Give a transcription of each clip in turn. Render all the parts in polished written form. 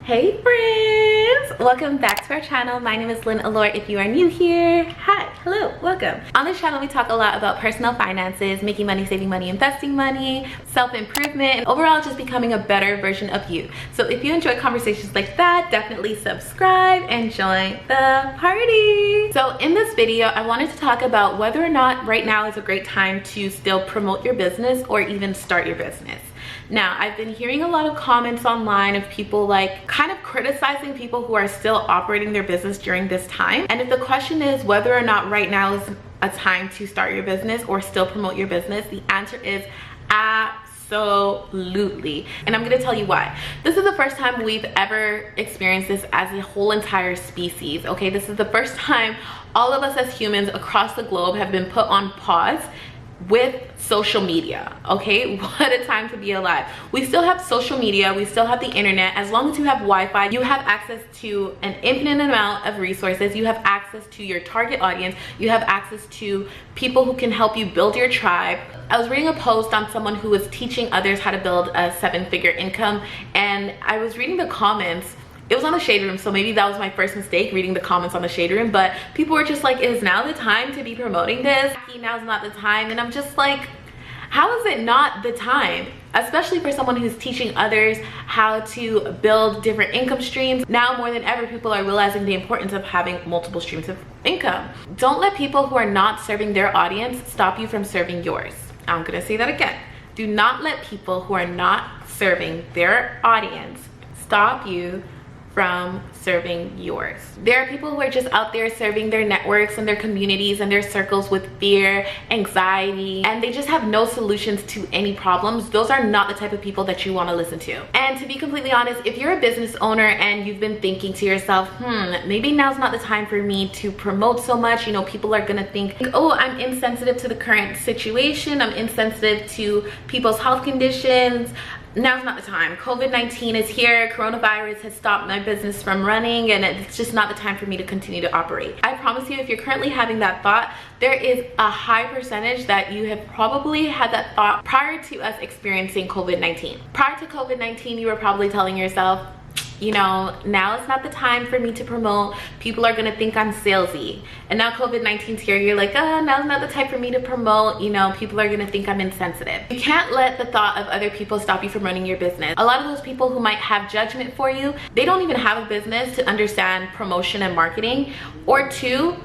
Hey friends, welcome back to our channel. My name is Lynn Allure. If you are new here, hi, hello, welcome. On this channel we talk a lot about personal finances, making money, saving money, investing money, self-improvement, and overall just becoming a better version of you. So if you enjoy conversations like that, definitely subscribe and join the party. So in this video I wanted to talk about whether or not right now is a great time to still promote your business or even start your business. Now, I've been hearing a lot of comments online of people like kind of criticizing people who are still operating their business during this time. And if the question is whether or not right now is a time to start your business or still promote your business, the answer is absolutely. And I'm gonna tell you why. This is the first time we've ever experienced this as a whole entire species, okay? This is the first time all of us as humans across the globe have been put on pause with social media, okay? What a time to be alive. We still have social media, we still have the internet. As long as you have Wi-Fi, you have access to an infinite amount of resources. You have access to your target audience. You have access to people who can help you build your tribe. I was reading a post on someone who was teaching others how to build a 7-figure income, and I was reading the comments. It was on the Shade Room, so maybe that was my first mistake, reading the comments on the Shade Room, but people were just like, is now the time to be promoting this? Now's not the time. And I'm just like, how is it not the time? Especially for someone who's teaching others how to build different income streams. Now more than ever, people are realizing the importance of having multiple streams of income. Don't let people who are not serving their audience stop you from serving yours. I'm gonna say that again. Do not let people who are not serving their audience stop you from serving yours. There are people who are just out there serving their networks and their communities and their circles with fear, anxiety, and they just have no solutions to any problems. Those are not the type of people that you want to listen to. And to be completely honest, if you're a business owner and you've been thinking to yourself, maybe now's not the time for me to promote so much, you know, people are gonna think, oh, I'm insensitive to the current situation, I'm insensitive to people's health conditions, now's not the time. COVID-19 is here, coronavirus has stopped my business from running, and it's just not the time for me to continue to operate. I promise you, if you're currently having that thought, there is a high percentage that you have probably had that thought prior to us experiencing COVID-19. Prior to COVID-19, you were probably telling yourself, you know, now is not the time for me to promote. People are gonna think I'm salesy. And now COVID-19's here, you're like, oh, now's not the time for me to promote. You know, people are gonna think I'm insensitive. You can't let the thought of other people stop you from running your business. A lot of those people who might have judgment for you, they don't even have a business to understand promotion and marketing. Or two,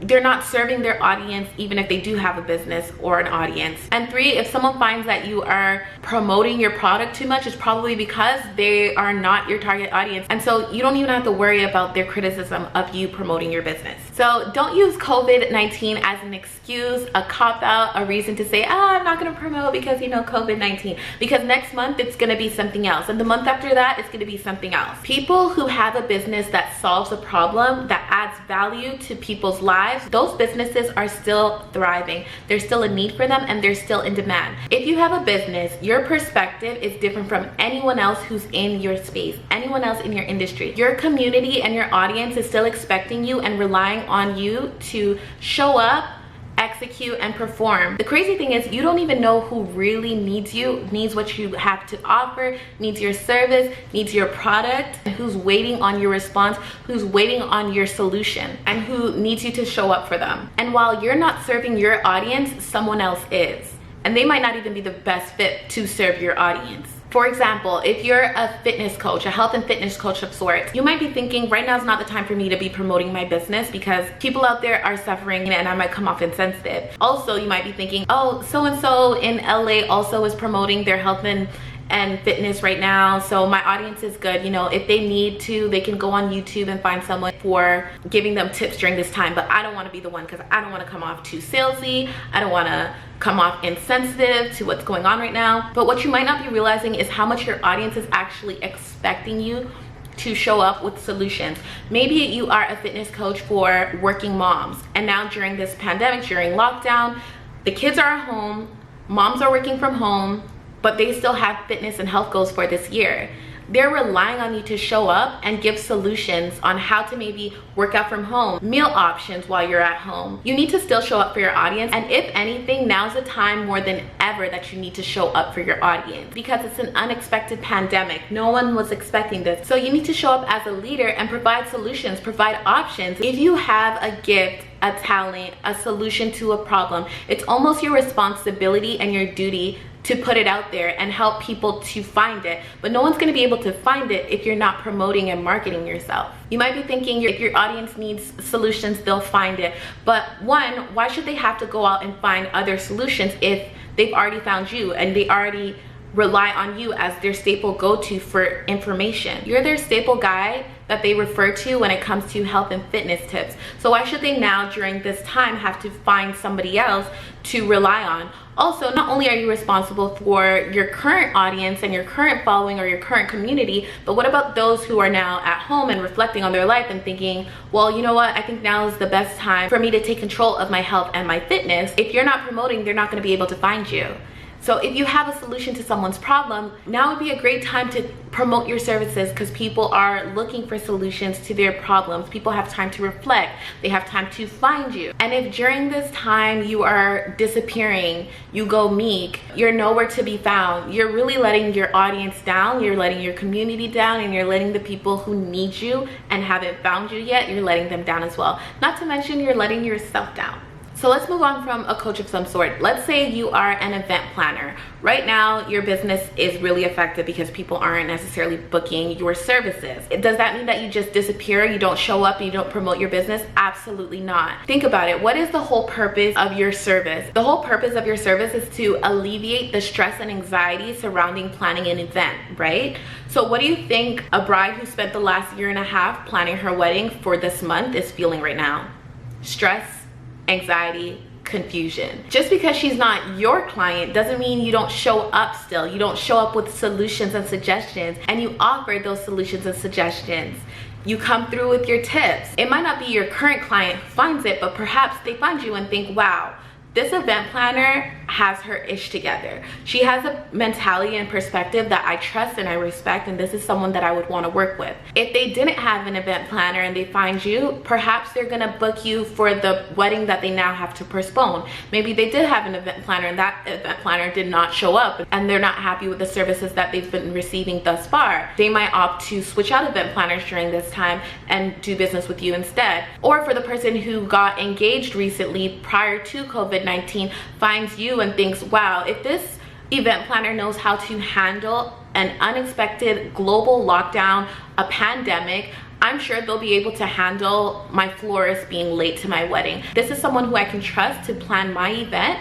they're not serving their audience even if they do have a business or an audience. And three, if someone finds that you are promoting your product too much, it's probably because they are not your target audience. And so you don't even have to worry about their criticism of you promoting your business. So don't use COVID-19 as an excuse, a cop-out, a reason to say, I'm not gonna promote because, you know, COVID-19. Because next month it's gonna be something else. And the month after that, it's gonna be something else. People who have a business that solves a problem, that adds value to people's lives, those businesses are still thriving. There's still a need for them and they're still in demand. If you have a business, your perspective is different from anyone else who's in your space, anyone else in your industry. Your community and your audience is still expecting you and relying on you to show up, execute, and perform. The crazy thing is you don't even know who really needs you, needs what you have to offer, needs your service, needs your product, and who's waiting on your response, who's waiting on your solution, and who needs you to show up for them. And while you're not serving your audience, someone else is. And they might not even be the best fit to serve your audience. For example, if you're a fitness coach, a health and fitness coach of sorts, you might be thinking, right now is not the time for me to be promoting my business because people out there are suffering and I might come off insensitive. Also, you might be thinking, oh, so-and-so in LA also is promoting their health and fitness right now, so my audience is good. You know, if they need to, they can go on YouTube and find someone for giving them tips during this time, but I don't want to be the one because I don't want to come off too salesy. I don't want to come off insensitive to what's going on right now. But what you might not be realizing is how much your audience is actually expecting you to show up with solutions. Maybe you are a fitness coach for working moms, and now during this pandemic, during lockdown, the kids are at home, moms are working from home, but they still have fitness and health goals for this year. they're relying on you to show up and give solutions on how to maybe work out from home, meal options while you're at home. You need to still show up for your audience, and if anything, now's the time more than ever that you need to show up for your audience, because it's an unexpected pandemic. No one was expecting this. So you need to show up as a leader and provide solutions, provide options. If you have a gift, a talent, a solution to a problem, it's almost your responsibility and your duty to put it out there and help people to find it. But no one's gonna be able to find it if you're not promoting and marketing yourself. You might be thinking if your audience needs solutions, they'll find it. But one, why should they have to go out and find other solutions if they've already found you and they already rely on you as their staple go-to for information? You're their staple guy that they refer to when it comes to health and fitness tips. So why should they now during this time have to find somebody else to rely on? Also, not only are you responsible for your current audience and your current following or your current community, but what about those who are now at home and reflecting on their life and thinking, well, you know what, I think now is the best time for me to take control of my health and my fitness. If you're not promoting, they're not going to be able to find you. So if you have a solution to someone's problem, now would be a great time to promote your services, because people are looking for solutions to their problems. People have time to reflect. They have time to find you. And if during this time you are disappearing, you go meek, you're nowhere to be found, you're really letting your audience down, you're letting your community down, and you're letting the people who need you and haven't found you yet, you're letting them down as well. Not to mention you're letting yourself down. So let's move on from a coach of some sort. Let's say you are an event planner. Right now, your business is really affected because people aren't necessarily booking your services. Does that mean that you just disappear, you don't show up, and you don't promote your business? Absolutely not. Think about it. What is the whole purpose of your service? The whole purpose of your service is to alleviate the stress and anxiety surrounding planning an event, right? So what do you think a bride who spent the last year and a half planning her wedding for this month is feeling right now? Stress, anxiety, confusion. Just because she's not your client doesn't mean you don't show up still. You don't show up with solutions and suggestions, and you offer those solutions and suggestions. You come through with your tips. It might not be your current client who finds it, but perhaps they find you and think, wow, this event planner has her ish together. She has a mentality and perspective that I trust and I respect, and this is someone that I would want to work with. If they didn't have an event planner and they find you, perhaps they're gonna book you for the wedding that they now have to postpone. Maybe they did have an event planner and that event planner did not show up and they're not happy with the services that they've been receiving thus far. They might opt to switch out event planners during this time and do business with you instead. Or for the person who got engaged recently prior to COVID-19 finds you and thinks, wow, if this event planner knows how to handle an unexpected global lockdown, a pandemic, I'm sure they'll be able to handle my florist being late to my wedding. This is someone who I can trust to plan my event,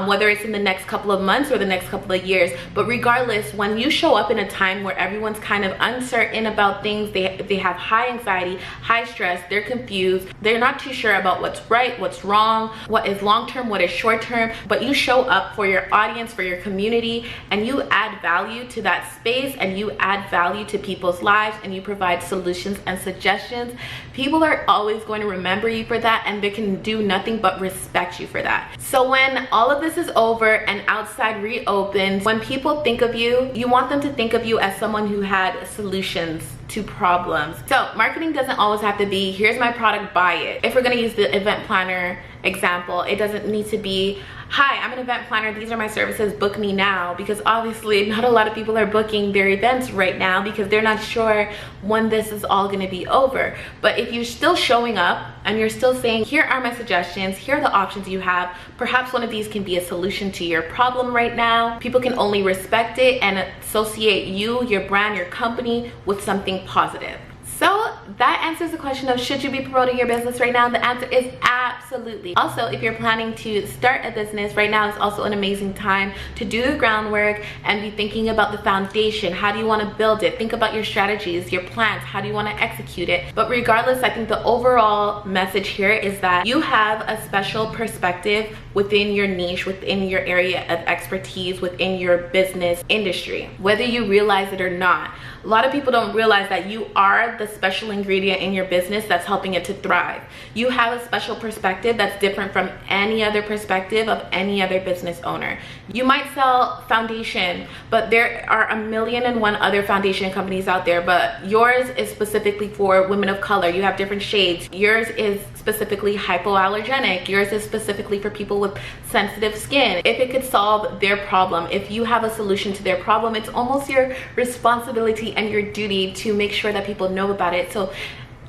whether it's in the next couple of months or the next couple of years. But regardless, when you show up in a time where everyone's kind of uncertain about things, they have high anxiety, high stress, they're confused, they're not too sure about what's right, what's wrong, what is long-term, what is short-term, but you show up for your audience, for your community, and you add value to that space, and you add value to people's lives, and you provide solutions and suggestions, people are always going to remember you for that, and they can do nothing but respect you for that. So when all of this is over and outside reopens, when people think of you, you want them to think of you as someone who had solutions to problems. So marketing doesn't always have to be, here's my product, buy it. If we're gonna use the event planner example, it doesn't need to be, hi, I'm an event planner, these are my services, book me now, because obviously not a lot of people are booking their events right now because they're not sure when this is all gonna be over. But if you're still showing up and you're still saying, here are my suggestions, here are the options you have, perhaps one of these can be a solution to your problem right now, people can only respect it and associate you, your brand, your company with something positive. So that answers the question of should you be promoting your business right now? The answer is absolutely. Also, if you're planning to start a business right now, is also an amazing time to do the groundwork and be thinking about the foundation. How do you want to build it? Think about your strategies, your plans. How do you want to execute it? But regardless, I think the overall message here is that you have a special perspective within your niche, within your area of expertise, within your business industry, whether you realize it or not. A lot of people don't realize that you are the special ingredient in your business that's helping it to thrive. You have a special perspective that's different from any other perspective of any other business owner. You might sell foundation, but there are 1,000,001 other foundation companies out there, but yours is specifically for women of color. You have different shades. Yours is specifically hypoallergenic. Yours is specifically for people with sensitive skin. If it could solve their problem, if you have a solution to their problem, it's almost your responsibility and your duty to make sure that people know about it. So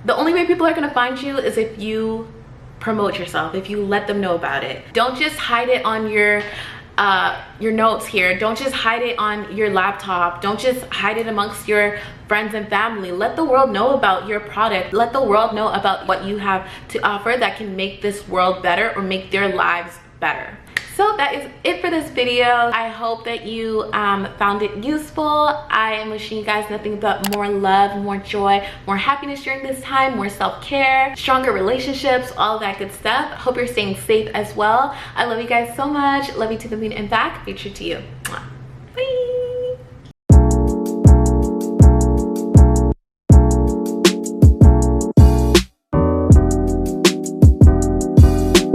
the only way people are going to find you is if you promote yourself, if you let them know about it. Don't just hide it on your notes here. Don't just hide it on your laptop. Don't just hide it amongst your friends and family. Let the world know about your product. Let the world know about what you have to offer that can make this world better or make their lives better. So that is it for this video. I hope that you found it useful. I am wishing you guys nothing but more love, more joy, more happiness during this time, more self-care, stronger relationships, all that good stuff. Hope you're staying safe as well. I love you guys so much. Love you to the moon and back. Future to you. Mwah.